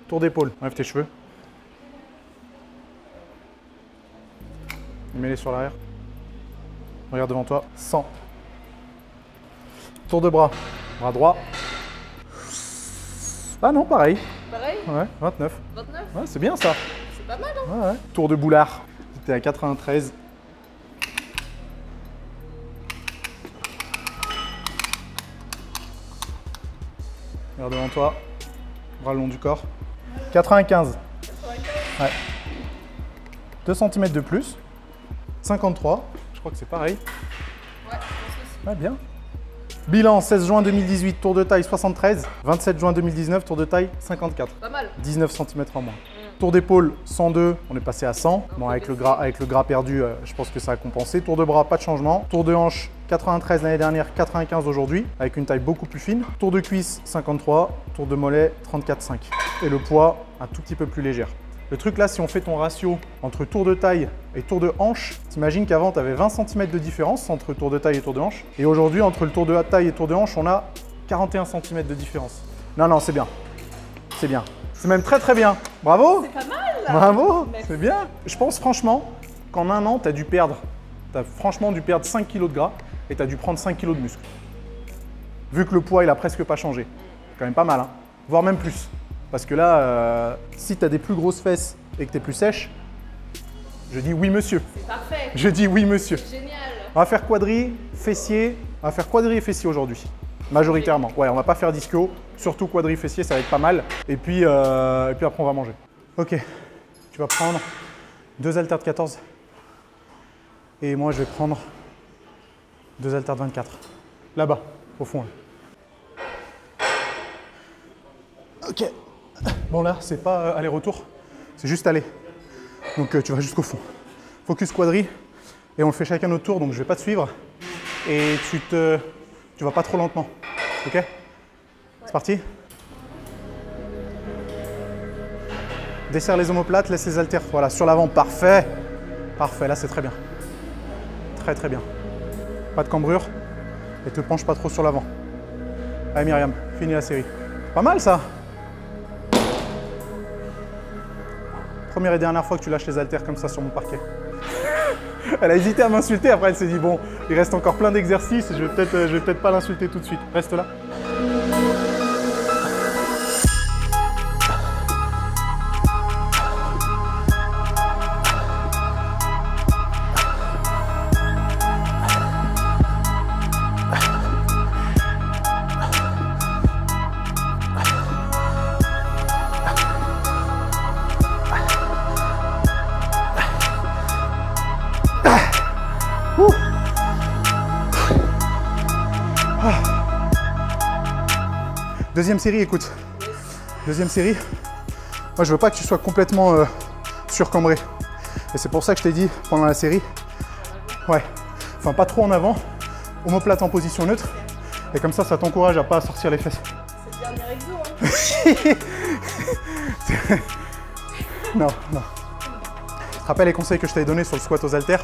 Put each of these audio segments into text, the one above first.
Tour d'épaule. Enlève tes cheveux. Mets-les sur l'arrière. Regarde devant toi. 100. Tour de bras. Bras droit. Ah non, pareil. Pareil? Ouais, 29. 29? Ouais, c'est bien ça. C'est pas mal, hein? Ouais, ouais. Tour de boulard. C'était à 93. Regarde devant toi. Bras le long du corps. 95. 95. Ouais. 2 cm de plus. 53. Je crois que c'est pareil. Ouais, je pense aussi. Ouais, bien. Bilan 16 juin 2018, tour de taille 73. 27 juin 2019, tour de taille 54. Pas mal. 19 cm en moins. Tour d'épaule 102, on est passé à 100. Bon, avec le gras perdu, je pense que ça a compensé. Tour de bras, pas de changement. Tour de hanche 93 l'année dernière, 95 aujourd'hui, avec une taille beaucoup plus fine. Tour de cuisse 53, tour de mollet 34,5. Et le poids un tout petit peu plus léger. Le truc là, si on fait ton ratio entre tour de taille et tour de hanche, t'imagines qu'avant tu avais 20 cm de différence entre tour de taille et tour de hanche. Et aujourd'hui, entre le tour de taille et tour de hanche, on a 41 cm de différence. Non, non, c'est bien. C'est bien. C'est même très très bien. Bravo! C'est pas mal là. Bravo! Merci. C'est bien. Je pense franchement qu'en un an, tu as dû perdre. Tu as franchement dû perdre 5 kg de gras et tu as dû prendre 5 kg de muscle. Vu que le poids, il a presque pas changé. C'est quand même pas mal, hein? Voire même plus. Parce que là, si tu as des plus grosses fesses et que tu es plus sèche, je dis oui monsieur. C'est parfait. Je dis oui monsieur. Génial. On va faire quadri, fessier. On va faire quadri et fessier aujourd'hui. Majoritairement. Ouais, on va pas faire d'ischio. Surtout quadri, fessier, ça va être pas mal. Et puis après, on va manger. Ok. Tu vas prendre 2 haltères de 14. Et moi, je vais prendre 2 haltères de 24. Là-bas, au fond. Là. Ok. Bon là, c'est pas aller-retour, c'est juste aller. Donc tu vas jusqu'au fond. Focus quadri et on le fait chacun notre tour, donc je vais pas te suivre. Et tu vas pas trop lentement. Ok? C'est parti? Desserre les omoplates, laisse les haltères. Voilà, sur l'avant, parfait. Parfait, là c'est très bien. Très très bien. Pas de cambrure et te penche pas trop sur l'avant. Allez Myriam, finis la série. Pas mal ça? Première et dernière fois que tu lâches les haltères comme ça sur mon parquet. Elle a hésité à m'insulter, après elle s'est dit bon, il reste encore plein d'exercices, je vais peut-être pas l'insulter tout de suite. Reste là. Deuxième série, écoute. Deuxième série. Moi, je veux pas que tu sois complètement surcambré. Et c'est pour ça que je t'ai dit pendant la série. Ouais. Enfin, pas trop en avant. Omoplate en position neutre. Et comme ça t'encourage à pas sortir les fesses. C'est le dernier exo, hein. Non, non. Tu te rappelles les conseils que je t'avais donnés sur le squat aux haltères?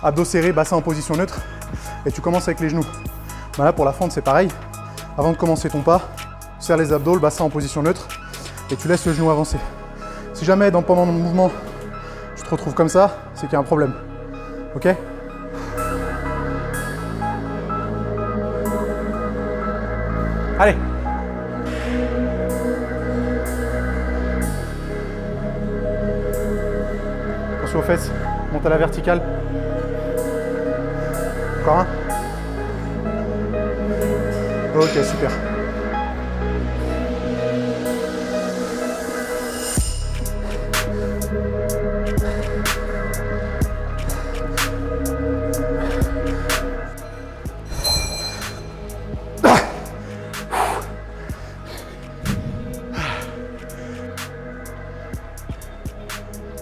Abdos serrés, bassin en position neutre. Et tu commences avec les genoux. Ben là, pour la fente, c'est pareil. Avant de commencer ton pas, serre les abdos, le bassin en position neutre et tu laisses le genou avancer. Si jamais pendant le mouvement, tu te retrouves comme ça, c'est qu'il y a un problème. Ok? Allez! Attention aux fesses, monte à la verticale. Encore un. Ok, super.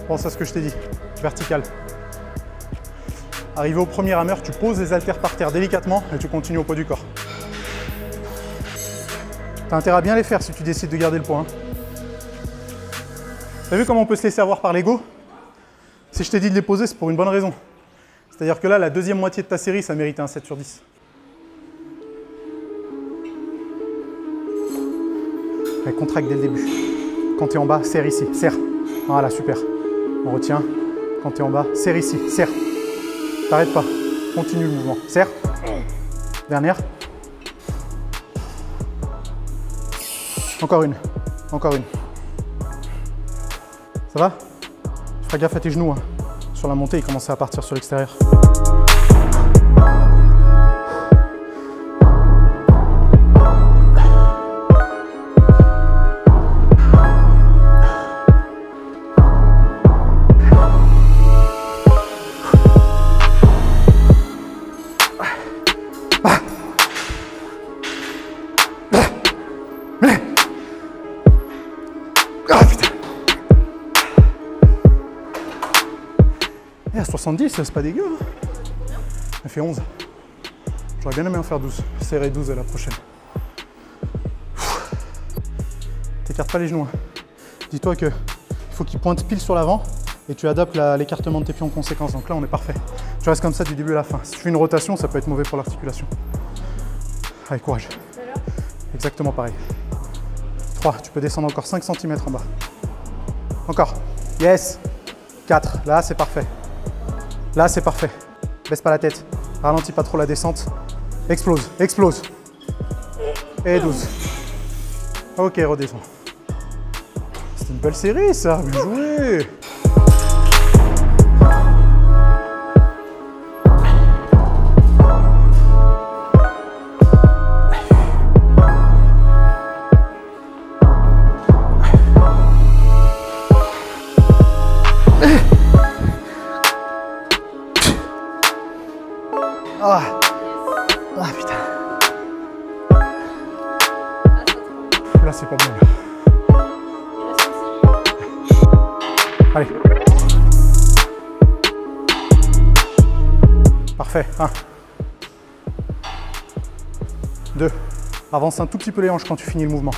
Pense à ce que je t'ai dit, vertical. Arrivé au premier rameur, tu poses les haltères par terre délicatement et tu continues au poids du corps. T'as intérêt à bien les faire si tu décides de garder le poids. Hein. T'as vu comment on peut se laisser avoir par l'ego? Si je t'ai dit de les poser, c'est pour une bonne raison. C'est-à-dire que là, la deuxième moitié de ta série, ça méritait un 7 sur 10. Allez, contracte dès le début. Quand tu es en bas, serre ici, serre. Voilà, super. On retient. Quand tu es en bas, serre ici, serre. T'arrêtes pas. Continue le mouvement. Serre. Dernière. Encore une. Encore une. Ça va? Fais gaffe à tes genoux. Hein. Sur la montée, ils commençaient à partir sur l'extérieur. Et à 70, c'est pas dégueu. Hein. Elle fait 11. J'aurais bien aimé en faire 12. J'essaierai 12 à la prochaine. T'écartes pas les genoux. Hein. Dis-toi qu'il faut qu'ils pointent pile sur l'avant et tu adaptes l'écartement de tes pieds en conséquence. Donc là, on est parfait. Tu restes comme ça du début à la fin. Si tu fais une rotation, ça peut être mauvais pour l'articulation. Allez, courage. Exactement pareil. 3. Tu peux descendre encore 5 cm en bas. Encore. Yes. 4. Là, c'est parfait. Là, c'est parfait. Baisse pas la tête. Ralentis pas trop la descente. Explose, explose. Et 12. Ok, redescends. C'est une belle série, ça. Bien joué. Ah, ah putain. Là, c'est pas bon. Allez. Parfait. 1. 2. Avance un tout petit peu les hanches quand tu finis le mouvement.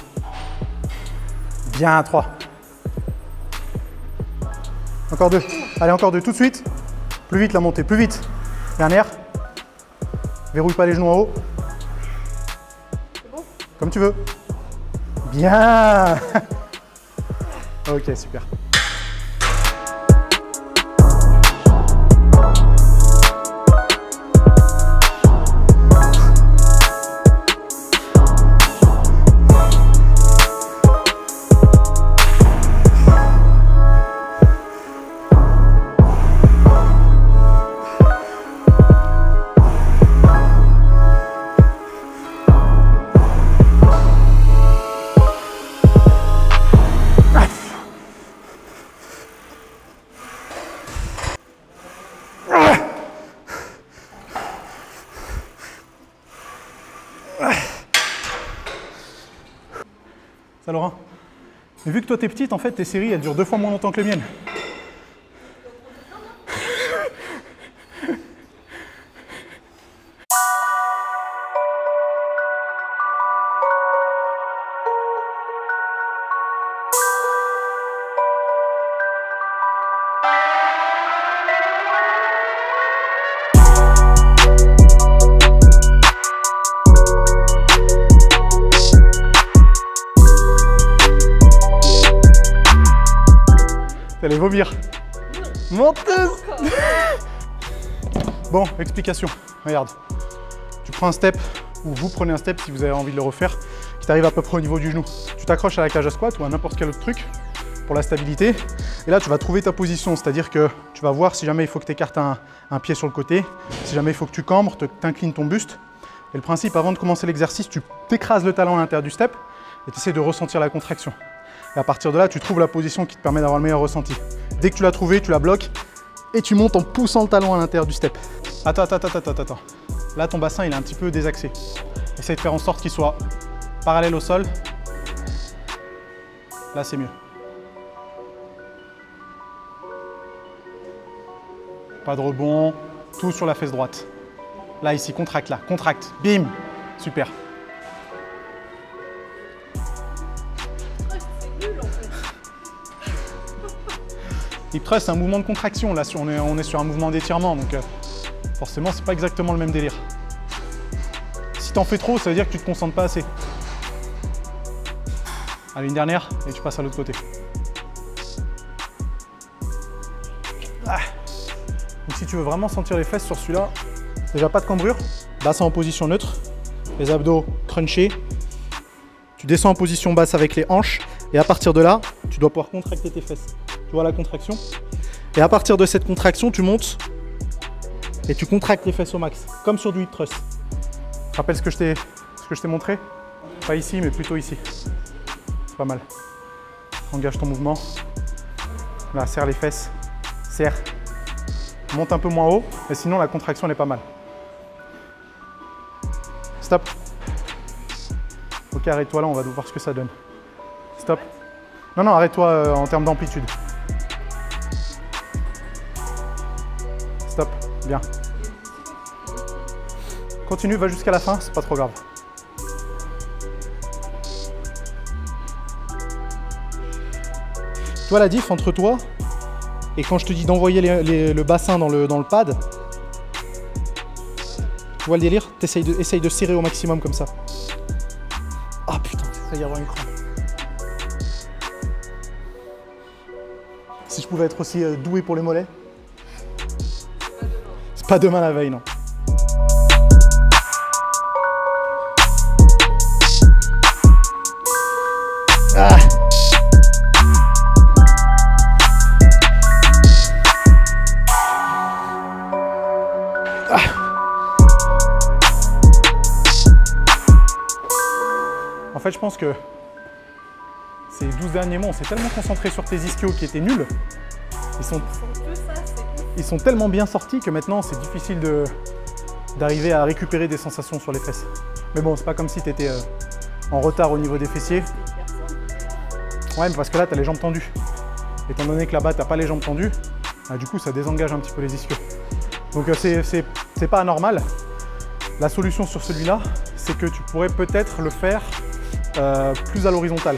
Bien. 3. Encore 2. Allez, encore 2 tout de suite. Plus vite la montée, plus vite. Dernière. Verrouille pas les genoux en haut. C'est bon? Comme tu veux. Bien. Ok, super. Ça, Laurent. Mais vu que toi t'es petite, en fait, tes séries, elles durent 2 fois moins longtemps que les miennes. T'allais vomir. Menteuse. Bon, explication. Regarde. Tu prends un step, ou vous prenez un step si vous avez envie de le refaire, qui t'arrive à peu près au niveau du genou. Tu t'accroches à la cage à squat ou à n'importe quel autre truc pour la stabilité. Et là, tu vas trouver ta position, c'est-à-dire que tu vas voir si jamais il faut que tu écartes un pied sur le côté, si jamais il faut que tu cambres, tu inclines ton buste. Et le principe, avant de commencer l'exercice, tu t'écrases le talon à l'intérieur du step et tu essaies de ressentir la contraction. Et à partir de là, tu trouves la position qui te permet d'avoir le meilleur ressenti. Dès que tu l'as trouvé, tu la bloques et tu montes en poussant le talon à l'intérieur du step. Attends. Là, ton bassin, il est un petit peu désaxé. Essaye de faire en sorte qu'il soit parallèle au sol. Là, c'est mieux. Pas de rebond, tout sur la fesse droite. Là, ici, contracte, là, contracte. Bim. Super. Hip thrust, c'est un mouvement de contraction. Là, on est sur un mouvement d'étirement, donc forcément, c'est pas exactement le même délire. Si t'en fais trop, ça veut dire que tu te concentres pas assez. Allez, une dernière et tu passes à l'autre côté. Ah. Donc si tu veux vraiment sentir les fesses sur celui-là, déjà pas de cambrure, bassin en position neutre, les abdos crunchés. Tu descends en position basse avec les hanches et à partir de là, tu dois pouvoir contracter tes fesses. Tu vois la contraction? Et à partir de cette contraction, tu montes et tu contractes les fesses au max, comme sur du hip thrust. Tu te rappelles ce que je t'ai montré? Pas ici, mais plutôt ici. C'est pas mal. Engage ton mouvement. Là, serre les fesses. Serre. Monte un peu moins haut, mais sinon la contraction elle est pas mal. Stop. Ok, arrête-toi là, on va voir ce que ça donne. Stop. Non, non, arrête-toi en termes d'amplitude. Stop. Bien. Continue, va jusqu'à la fin, c'est pas trop grave. Tu vois la diff entre toi et quand je te dis d'envoyer le bassin dans le pad, tu vois le délire? Essaye de serrer au maximum comme ça. Ah putain, ça y avoir une crampe. Si je pouvais être aussi doué pour les mollets. C'est pas demain la veille, non. Ah. En fait, je pense que ces 12 derniers mois, on s'est tellement concentré sur tes ischios qui étaient nuls. Ils sont tellement bien sortis que maintenant, c'est difficile d'arriver à récupérer des sensations sur les fesses. Mais bon, c'est pas comme si tu étais en retard au niveau des fessiers. Ouais, mais parce que là, tu as les jambes tendues. Étant donné que là-bas, tu n'as pas les jambes tendues, bah, du coup, ça désengage un petit peu les ischios. Donc, c'est pas anormal. La solution sur celui-là, c'est que tu pourrais peut-être le faire plus à l'horizontale.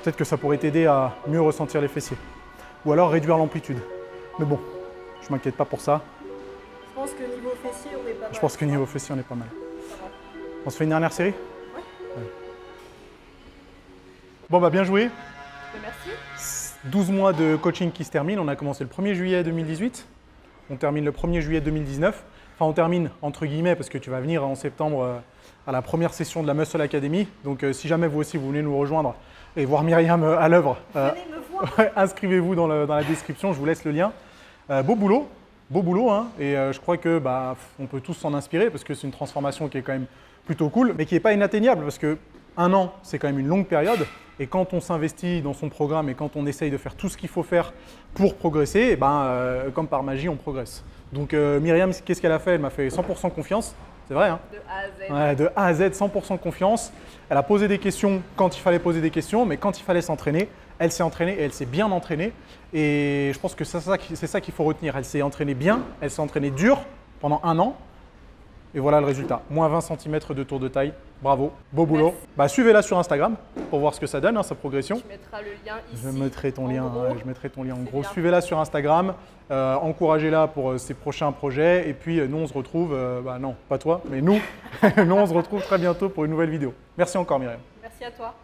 Peut-être que ça pourrait t'aider à mieux ressentir les fessiers. Ou alors réduire l'amplitude. Mais bon, je m'inquiète pas pour ça. Je pense que niveau fessier, on est pas mal. Je pense que niveau fessier, on est pas mal. On se fait une dernière série? Ouais. Bon, bah bien joué. Merci. 12 mois de coaching qui se terminent. On a commencé le 1er juillet 2018. On termine le 1er juillet 2019. Enfin, on termine entre guillemets parce que tu vas venir en septembre à la première session de la Muscle Academy. Donc, si jamais vous aussi, vous voulez nous rejoindre et voir Myriam à l'œuvre, inscrivez-vous dans la description, je vous laisse le lien. Beau boulot, hein, et je crois que on peut tous s'en inspirer parce que c'est une transformation qui est quand même plutôt cool, mais qui n'est pas inatteignable parce que 1 an, c'est quand même une longue période, et quand on s'investit dans son programme et quand on essaye de faire tout ce qu'il faut faire pour progresser, comme par magie, on progresse. Donc Myriam, qu'est-ce qu'elle a fait? Elle m'a fait 100% confiance. C'est vrai, hein? De A à Z. Ouais, de A à Z, 100% confiance. Elle a posé des questions quand il fallait poser des questions, mais quand il fallait s'entraîner, elle s'est entraînée et elle s'est bien entraînée. Et je pense que c'est ça qu'il faut retenir. Elle s'est entraînée bien, elle s'est entraînée dur pendant 1 an. Et voilà le résultat. Moins 20 cm de tour de taille. Bravo, beau boulot. Suivez-la sur Instagram pour voir ce que ça donne, sa progression. Tu mettras le lien ici. Je mettrai ton lien, je mettrai ton lien en gros. Bien. Suivez-la sur Instagram, encouragez-la pour ses prochains projets. Et puis nous, on se retrouve, non, pas toi, mais nous, nous, on se retrouve très bientôt pour une nouvelle vidéo. Merci encore Myriam. Merci à toi.